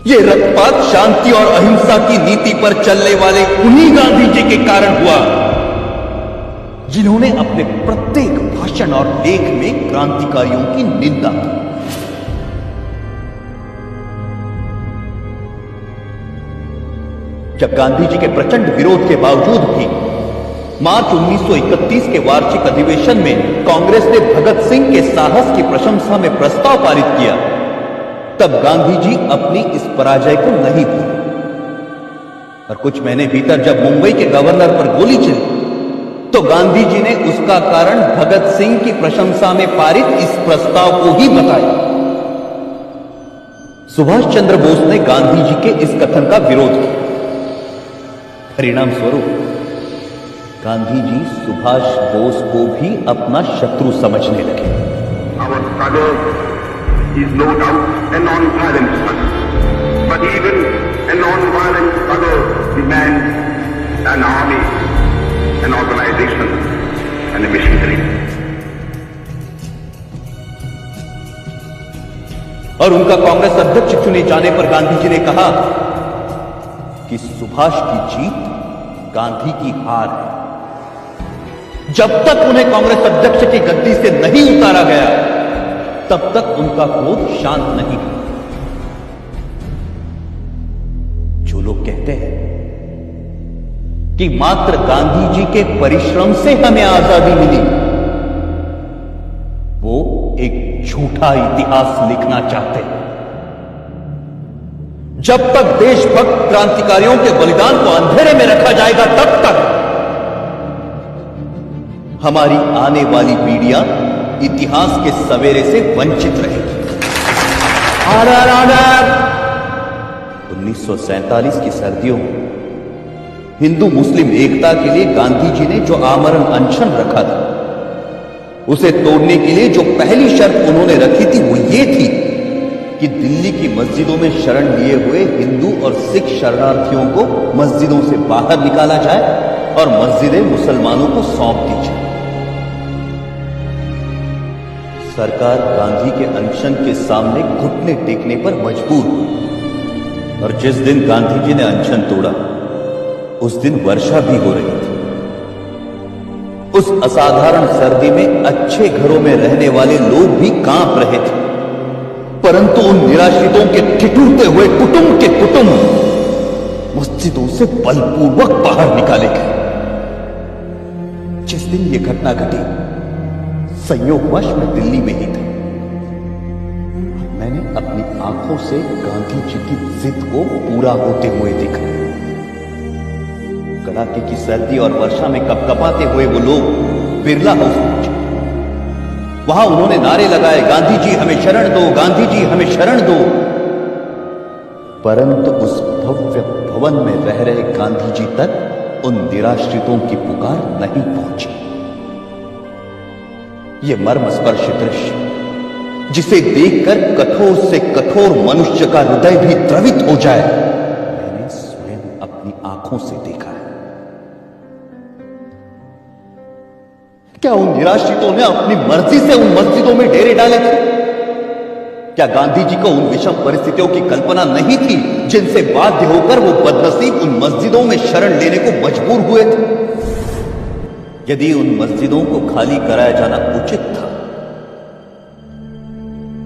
ये रक्तपात शांति और अहिंसा की नीति पर चलने वाले उन्हीं गांधी जी के कारण हुआ जिन्होंने अपने प्रत्येक भाषण और लेख में क्रांतिकारियों की निंदा की। जब गांधी जी के प्रचंड विरोध के बावजूद भी मार्च 1931 के वार्षिक अधिवेशन में कांग्रेस ने भगत सिंह के साहस की प्रशंसा में प्रस्ताव पारित किया, तब गांधी जी अपनी इस पराजय को नहीं भूले और कुछ महीने भीतर जब मुंबई के गवर्नर पर गोली चली तो गांधी जी ने उसका कारण भगत सिंह की प्रशंसा में पारित इस प्रस्ताव को ही बताया। सुभाष चंद्र बोस ने गांधी जी के इस कथन का विरोध किया। परिणाम स्वरूप गांधी जी सुभाष बोस को भी अपना शत्रु समझने लगे। Our struggle is no doubt a non-violent struggle, but even a non-violent struggle demands an army, an organization, and a machinery. और उनका कांग्रेस अध्यक्ष चुने जाने पर गांधी जी ने कहा कि सुभाष की जीत गांधी की हार है। जब तक उन्हें कांग्रेस अध्यक्ष की गद्दी से नहीं उतारा गया तब तक उनका क्रोध शांत नहीं हुआ। जो लोग कहते हैं कि मात्र गांधी जी के परिश्रम से हमें आजादी मिली, वो एक झूठा इतिहास लिखना चाहते हैं। जब तक देशभक्त क्रांतिकारियों के बलिदान को अंधेरे में रखा जाएगा तब तक हमारी आने वाली पीढ़ियां इतिहास के सवेरे से वंचित रहेगी। आर 1947 की सर्दियों में हिंदू मुस्लिम एकता के लिए गांधी जी ने जो आमरण अनशन रखा था, उसे तोड़ने के लिए जो पहली शर्त उन्होंने रखी थी वो ये थी कि दिल्ली की मस्जिदों में शरण लिए हुए हिंदू और सिख शरणार्थियों को मस्जिदों से बाहर निकाला जाए और मस्जिदें मुसलमानों को सौंप दी जाए। सरकार गांधी के अनशन के सामने घुटने टेकने पर मजबूर हुई और जिस दिन गांधी जी ने अनशन तोड़ा उस दिन वर्षा भी हो रही थी। उस असाधारण सर्दी में अच्छे घरों में रहने वाले लोग भी कांप रहे थे, परंतु उन निराश्रितों के ठिठुरते हुए कुटुंब के कुटुंब मस्जिदों से बलपूर्वक बाहर निकाले गए। जिस दिन यह घटना घटी संयोगवश मैं दिल्ली में ही था। मैंने अपनी आंखों से गांधी जी की जिद को पूरा होते हुए देखा। कड़ाके की सर्दी और वर्षा में कपकपाते हुए वो लोग बिरला हाउस पहुंचे। वहां उन्होंने नारे लगाए, गांधी जी हमें शरण दो, गांधी जी हमें शरण दो। परंतु उस भव्य भवन में रह रहे गांधी जी तक उन निराश्रितों की पुकार नहीं पहुंची। यह मर्मस्पर्शी दृश्य जिसे देखकर कठोर से कठोर मनुष्य का हृदय भी द्रवित हो जाए, मैंने स्वयं अपनी आंखों से देखा है। क्या उन निराश्रितों ने अपनी मर्जी से उन मस्जिदों में डेरे डाले थे? क्या गांधी जी को उन विषम परिस्थितियों की कल्पना नहीं थी जिनसे बाध्य होकर वो बदनसीब उन मस्जिदों में शरण लेने को मजबूर हुए थे? यदि उन मस्जिदों को खाली कराया जाना उचित था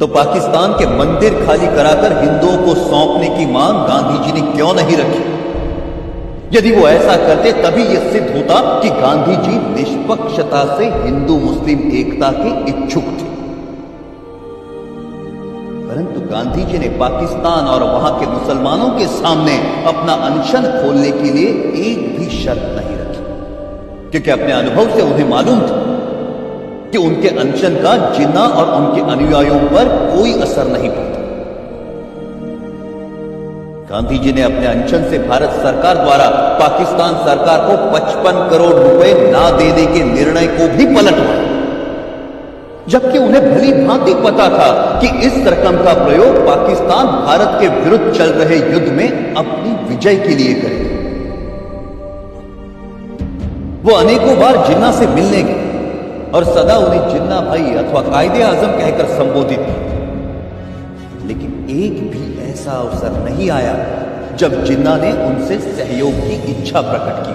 तो पाकिस्तान के मंदिर खाली कराकर हिंदुओं को सौंपने की मांग गांधी जी ने क्यों नहीं रखी? यदि वो ऐसा करते तभी यह सिद्ध होता कि गांधी जी निष्पक्षता से हिंदू मुस्लिम एकता के इच्छुक थे। परंतु गांधी जी ने पाकिस्तान और वहां के मुसलमानों के सामने अपना अनशन खोलने के लिए एक भी शर्त नहीं रखी, क्योंकि अपने अनुभव से उन्हें मालूम था कि उनके अनशन का जिन्ना और उनके अनुयायियों पर कोई असर नहीं पड़ता। गांधी जी ने अपने अनशन से भारत सरकार द्वारा पाकिस्तान सरकार को 55 करोड़ रुपए ना देने के निर्णय को भी पलटवाया, जबकि उन्हें भली भांति पता था कि इस रकम का प्रयोग पाकिस्तान भारत के विरुद्ध चल रहे युद्ध में अपनी विजय के लिए करेगा। वो अनेकों बार जिन्ना से मिलने गए और सदा उन्हें जिन्ना भाई अथवा कायदे आजम कहकर संबोधित किया, लेकिन एक भी ऐसा अवसर नहीं आया जब जिन्ना ने उनसे सहयोग की इच्छा प्रकट की।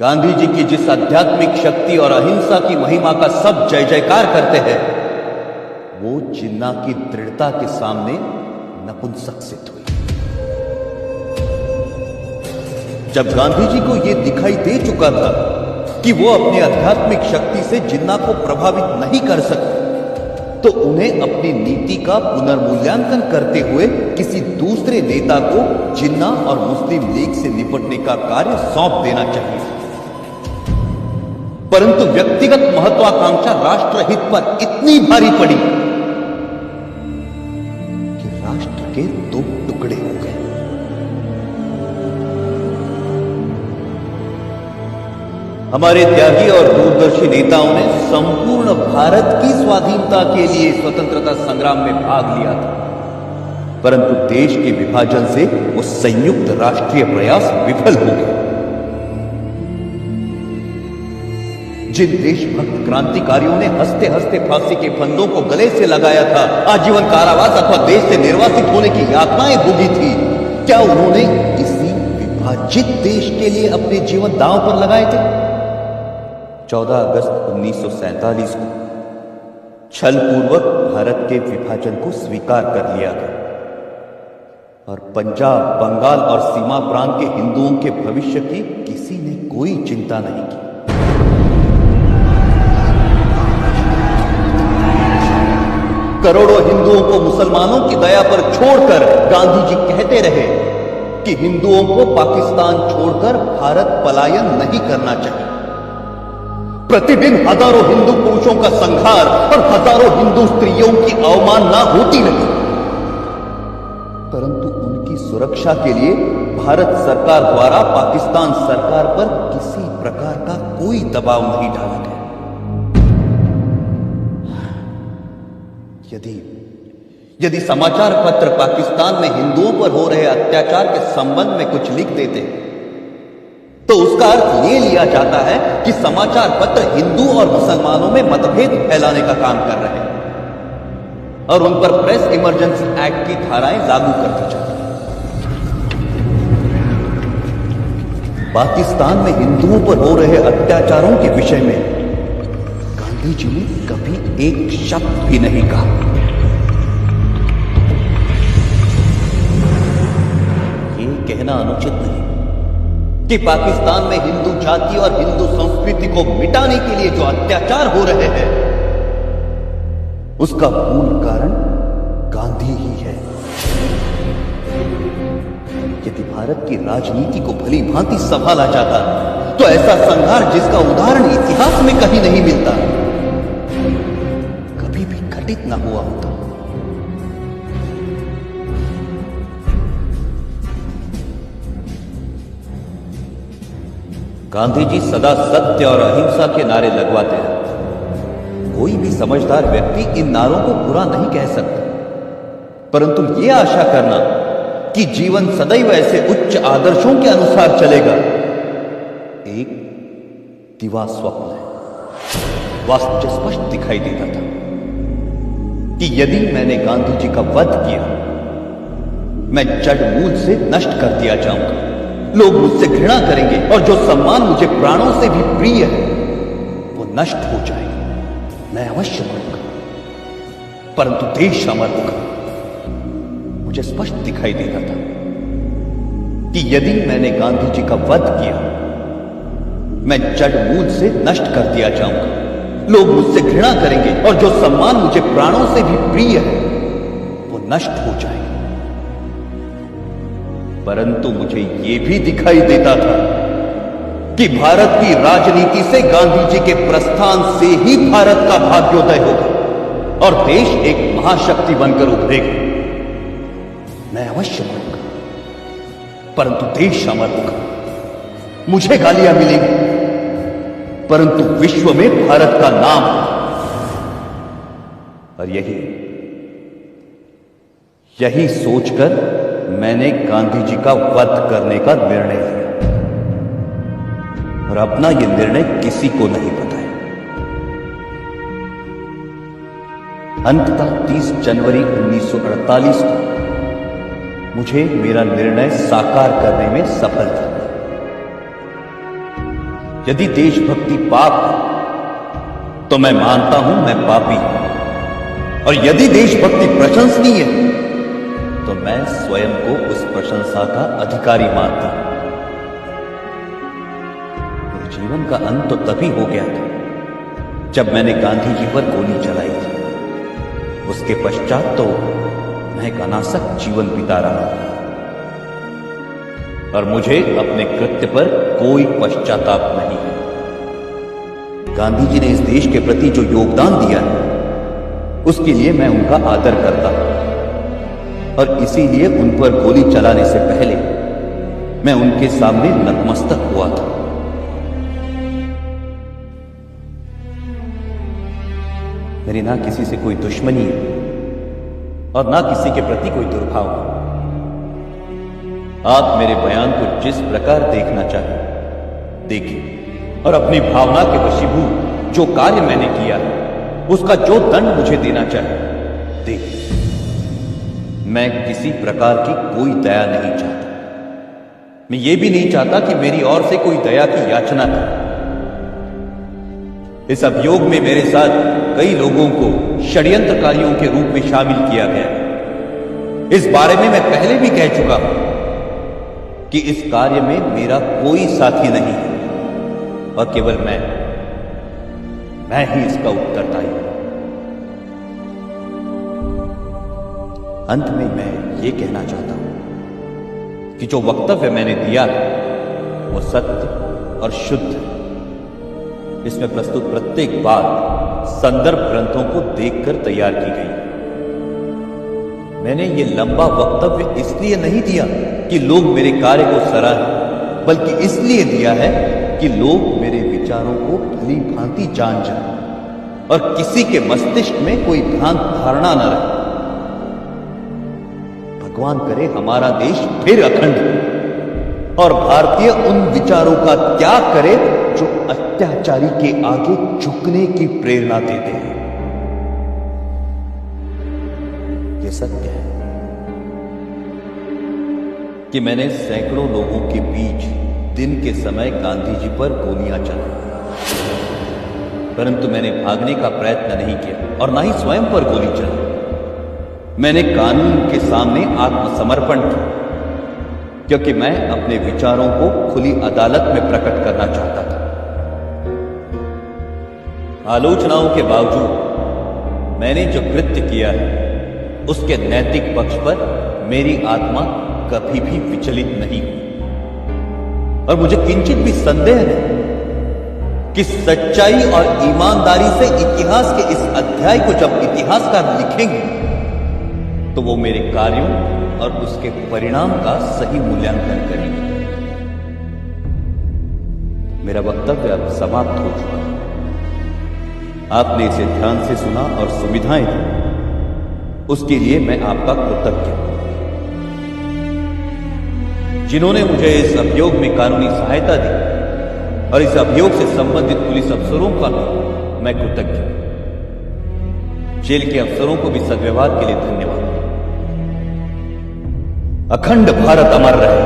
गांधी जी की जिस आध्यात्मिक शक्ति और अहिंसा की महिमा का सब जय जयकार करते हैं, वो जिन्ना की दृढ़ता के सामने नपुंसक सिद्ध हुई। जब गांधी जी को यह दिखाई दे चुका था कि वो अपनी आध्यात्मिक शक्ति से जिन्ना को प्रभावित नहीं कर सकते, तो उन्हें अपनी नीति का पुनर्मूल्यांकन करते हुए किसी दूसरे नेता को जिन्ना और मुस्लिम लीग से निपटने का कार्य सौंप देना चाहिए। परंतु व्यक्तिगत महत्वाकांक्षा राष्ट्रहित पर इतनी भारी पड़ी कि राष्ट्र के दो टुकड़े हो गए। हमारे त्यागी और दूरदर्शी नेताओं ने संपूर्ण भारत की स्वाधीनता के लिए स्वतंत्रता संग्राम में भाग लिया था, परंतु देश के विभाजन से वो संयुक्त राष्ट्रीय प्रयास विफल हो गए। जिन देशभक्त क्रांतिकारियों ने हंसते हंसते फांसी के फंदों को गले से लगाया था, आजीवन कारावास अथवा देश से निर्वासित होने की यातनाएं भोगी थी, क्या उन्होंने इसी विभाजित देश के लिए अपने जीवन दांव पर लगाए थे? 14 अगस्त 1947 को छलपूर्वक भारत के विभाजन को स्वीकार कर लिया गया और पंजाब, बंगाल और सीमा प्रांत के हिंदुओं के भविष्य की किसी ने कोई चिंता नहीं की। करोड़ों हिंदुओं को मुसलमानों की दया पर छोड़कर गांधी जी कहते रहे कि हिंदुओं को पाकिस्तान छोड़कर भारत पलायन नहीं करना चाहिए। प्रतिदिन हजारों हिंदू पुरुषों का संहार और हजारों हिंदू स्त्रियों की अवमानना होती रही, परंतु उनकी सुरक्षा के लिए भारत सरकार द्वारा पाकिस्तान सरकार पर किसी प्रकार का कोई दबाव नहीं डाला गया। यदि समाचार पत्र पाकिस्तान में हिंदुओं पर हो रहे अत्याचार के संबंध में कुछ लिख देते तो उसका अर्थ यह लिया जाता है कि समाचार पत्र हिंदू और मुसलमानों में मतभेद फैलाने का काम कर रहे हैं और उन पर प्रेस इमरजेंसी एक्ट की धाराएं लागू कर दी जाती हैं। पाकिस्तान में हिंदुओं पर हो रहे अत्याचारों के विषय में गांधी जी ने कभी एक शब्द भी नहीं कहा। कहना अनुचित नहीं कि पाकिस्तान में हिंदू जाति और हिंदू संस्कृति को मिटाने के लिए जो अत्याचार हो रहे हैं, उसका मूल कारण गांधी ही है। यदि भारत की राजनीति को भली भांति संभाला जाता तो ऐसा संहार जिसका उदाहरण इतिहास में कहीं नहीं मिलता, कभी भी घटित ना हुआ होता। गांधी जी सदा सत्य और अहिंसा के नारे लगवाते हैं। कोई भी समझदार व्यक्ति इन नारों को बुरा नहीं कह सकता, परंतु यह आशा करना कि जीवन सदैव ऐसे उच्च आदर्शों के अनुसार चलेगा, एक दिवा स्वप्न है। वास्तव स्पष्ट दिखाई देता था कि यदि मैंने गांधी जी का वध किया, मैं जड़ मूल से नष्ट कर दिया जाऊंगा। लोग मुझसे घृणा करेंगे और जो सम्मान मुझे प्राणों से भी प्रिय है वो नष्ट हो जाएगा। मैं अवश्य मरूंगा, परंतु देश अमर होगा। मुझे स्पष्ट दिखाई देता था कि यदि मैंने गांधी जी का वध किया, मैं जड़ मूल से नष्ट कर दिया जाऊंगा। लोग मुझसे घृणा करेंगे और जो सम्मान मुझे प्राणों से भी प्रिय है वो नष्ट हो जाएगा। परंतु मुझे यह भी दिखाई देता था कि भारत की राजनीति से गांधी जी के प्रस्थान से ही भारत का भाग्योदय होगा और देश एक महाशक्ति बनकर उभरेगा। मैं अवश्य मरूंगा, परंतु देश अमर होगा। मुझे गालियां मिलेंगी, परंतु विश्व में भारत का नाम होगा। और यही सोचकर मैंने गांधी जी का वध करने का निर्णय लिया और अपना यह निर्णय किसी को नहीं बताया। अंततः 30 जनवरी 1948 को मुझे मेरा निर्णय साकार करने में सफल था। यदि देशभक्ति पाप है तो मैं मानता हूं मैं पापी हूं, और यदि देशभक्ति प्रशंसनीय है तो मैं स्वयं को उस प्रशंसा का अधिकारी मानता हूं। मेरे जीवन का अंत तो तभी हो गया था जब मैंने गांधी जी पर गोली चलाई थी। उसके पश्चात तो मैं एक अनासक जीवन बिता रहा हूं, और मुझे अपने कृत्य पर कोई पश्चाताप नहीं है। गांधी जी ने इस देश के प्रति जो योगदान दिया है उसके लिए मैं उनका आदर करता हूं, और इसीलिए उन पर गोली चलाने से पहले मैं उनके सामने नतमस्तक हुआ था। मेरी ना किसी से कोई दुश्मनी है और ना किसी के प्रति कोई दुर्भाव है। आप मेरे बयान को जिस प्रकार देखना चाहें देखिए, और अपनी भावना के वशीभूत जो कार्य मैंने किया है उसका जो दंड मुझे देना चाहे देखिए। मैं किसी प्रकार की कोई दया नहीं चाहता। मैं ये भी नहीं चाहता कि मेरी ओर से कोई दया की याचना करे। इस अभियोग में मेरे साथ कई लोगों को षड्यंत्रकारियों के रूप में शामिल किया गया। इस बारे में मैं पहले भी कह चुका हूं कि इस कार्य में मेरा कोई साथी नहीं है, और केवल मैं ही इसका उत्तरदायी हूं। अंत में मैं ये कहना चाहता हूं कि जो वक्तव्य मैंने दिया है वो सत्य और शुद्ध है। इसमें प्रस्तुत प्रत्येक बात संदर्भ ग्रंथों को देखकर तैयार की गई। मैंने ये लंबा वक्तव्य इसलिए नहीं दिया कि लोग मेरे कार्य को सराहें, बल्कि इसलिए दिया है कि लोग मेरे विचारों को भली भांति जान जाएं और किसी के मस्तिष्क में कोई भ्रांत धारणा न रहे। भगवान करे हमारा देश फिर अखंड हो और भारतीय उन विचारों का त्याग करे जो अत्याचारी के आगे झुकने की प्रेरणा देते हैं। यह सत्य है कि मैंने सैकड़ों लोगों के बीच दिन के समय गांधी जी पर गोलियां चलाई, परंतु मैंने भागने का प्रयत्न नहीं किया और ना ही स्वयं पर गोली चलाई। मैंने कानून के सामने आत्मसमर्पण किया, क्योंकि मैं अपने विचारों को खुली अदालत में प्रकट करना चाहता था। आलोचनाओं के बावजूद मैंने जो कृत्य किया है उसके नैतिक पक्ष पर मेरी आत्मा कभी भी विचलित नहीं हुई, और मुझे किंचित भी संदेह नहीं कि सच्चाई और ईमानदारी से इतिहास के इस अध्याय को जब इतिहासकार लिखेंगे तो वो मेरे कार्यों और उसके परिणाम का सही मूल्यांकन करेंगे। मेरा वक्तव्य अब समाप्त हो चुका है। आपने इसे ध्यान से सुना और सुविधाएं दी, उसके लिए मैं आपका कृतज्ञ हूं। जिन्होंने मुझे इस अभियोग में कानूनी सहायता दी और इस अभियोग से संबंधित पुलिस अफसरों का भी मैं कृतज्ञ हूं। जेल के अफसरों को भी सद्व्यवहार के लिए धन्यवाद। अखंड भारत अमर रहे।